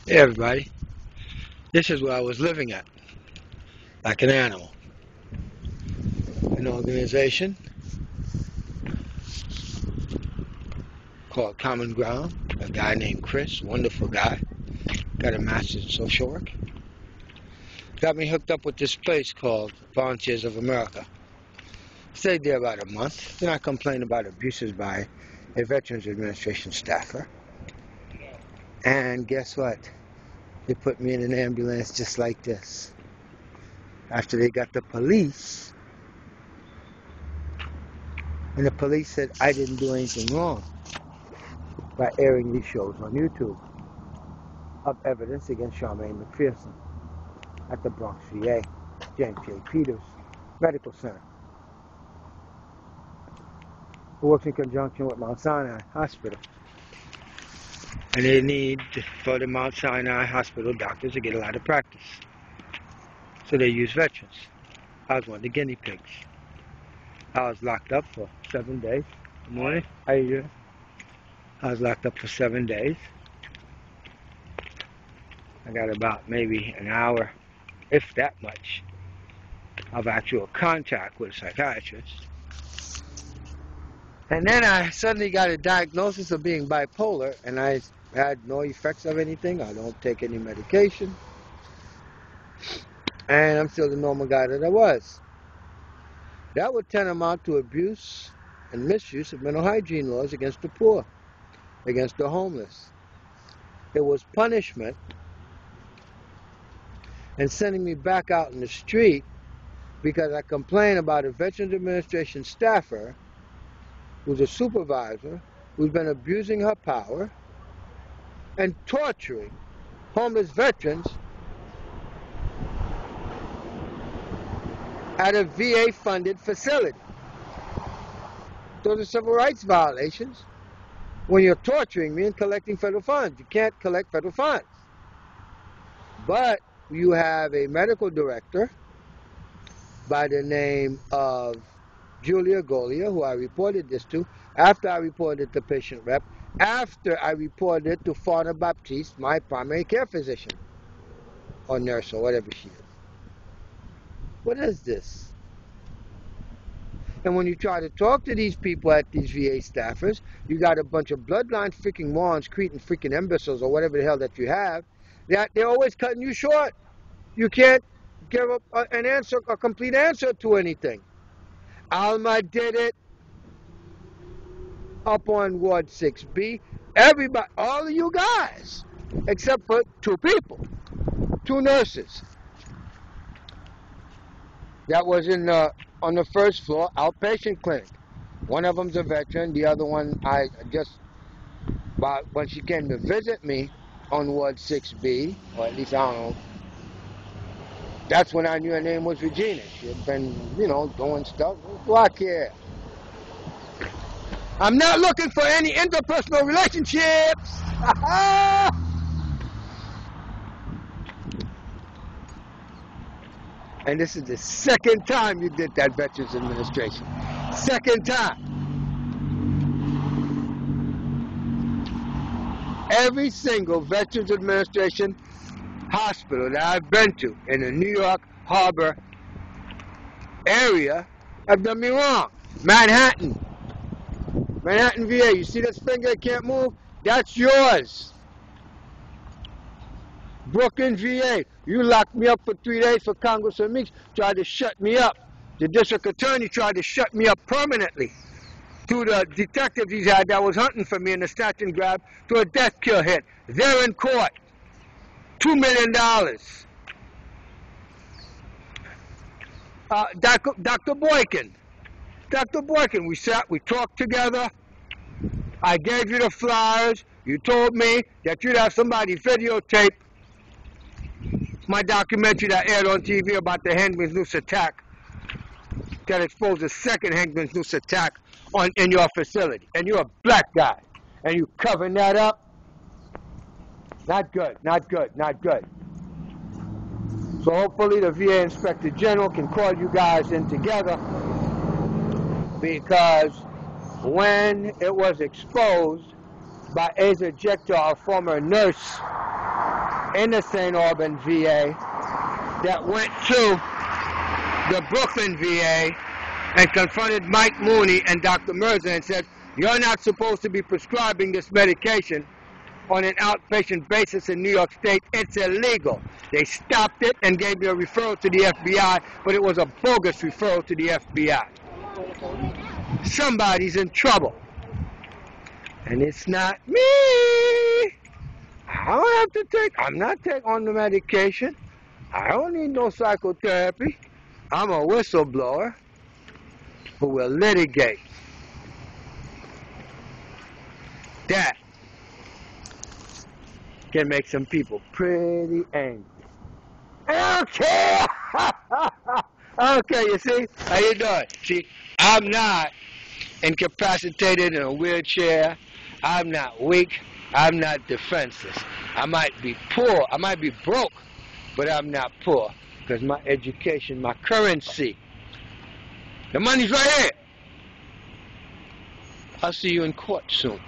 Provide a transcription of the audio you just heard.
Hey everybody, this is where I was living at, like an animal. An organization called Common Ground, a guy named Chris, wonderful guy, got a master's in social work. Got me hooked up with this place called Volunteers of America. Stayed there about a month, then I complained about abuses by a Veterans Administration staffer. And guess what? They put me in an ambulance just like this. After they got the police, and the police said I didn't do anything wrong by airing these shows on YouTube of evidence against Charmaine McPherson at the BRONX VA, J.PETERS Medical Center, who works in conjunction with Mount Sinai Hospital. And they need for the Mount Sinai Hospital doctors to get a lot of practice. So they use veterans. I was one of the guinea pigs. I was locked up for 7 days. Good morning. How you doing? I was locked up for 7 days. I got about maybe an hour, if that much, of actual contact with a psychiatrist. And then I suddenly got a diagnosis of being bipolar, and I had no effects of anything. I don't take any medication. And I'm still the normal guy that I was. That would tantamount to abuse and misuse of mental hygiene laws against the poor, against the homeless. It was punishment and sending me back out in the street because I complained about a Veterans Administration staffer who's a supervisor who's been abusing her power and torturing homeless veterans at a VA-funded facility. Those are civil rights violations when you're torturing me and collecting federal funds. You can't collect federal funds. But you have a medical director by the name of Julia Golia, who I reported this to, after I reported to patient rep, after I reported it to Fauna Baptiste, my primary care physician, or nurse, or whatever she is. What is this? And when you try to talk to these people at these VA staffers, you got a bunch of bloodline freaking morons, cretin freaking imbeciles, or whatever the hell that you have. They're always cutting you short. You can't give an answer, a complete answer to anything. Alma did it up on Ward 6B. Everybody, all of you guys, except for 2 people, 2 nurses. That was in on the first floor outpatient clinic. One of them's a veteran. The other one, I just, when she came to visit me on Ward 6B, or at least I don't know, that's when I knew her name was Regina. She had been, doing stuff. What do I care? I'm not looking for any interpersonal relationships. And this is the second time you did that, Veterans Administration. Second time. Every single Veterans Administration hospital that I've been to in the New York Harbor area have done me wrong. Manhattan VA, you see this finger that can't move? That's yours. Brooklyn VA, you locked me up for 3 days for Congressman Meeks, tried to shut me up. The district attorney tried to shut me up permanently through the detectives he had that was hunting for me in the snatch and grab to a death kill hit. They're in court. $2 million. Dr. Boykin, we sat, we talked together. I gave you the flyers. You told me that you'd have somebody videotape my documentary that aired on TV about the Hangman's Noose attack, that exposed the second Hangman's Noose attack in your facility. And you're a black guy. And you covering that up? Not good, not good, not good. So hopefully the VA Inspector General can call you guys in together, because when it was exposed by Asa Jeter, a former nurse in the St. Albans VA that went to the Brooklyn VA and confronted Mike Mooney and Dr. Mirza and said, you're not supposed to be prescribing this medication on an outpatient basis in New York State. It's illegal. They stopped it and gave me a referral to the FBI, but it was a bogus referral to the FBI. Somebody's in trouble. And it's not me. I don't have to I'm not taking on the medication. I don't need no psychotherapy. I'm a whistleblower who will litigate. That can make some people pretty angry. I don't care. Okay, you see? How you doing? See, I'm not incapacitated in a wheelchair. I'm not weak. I'm not defenseless. I might be poor. I might be broke, but I'm not poor because my education, my currency, the money's right here. I'll see you in court soon.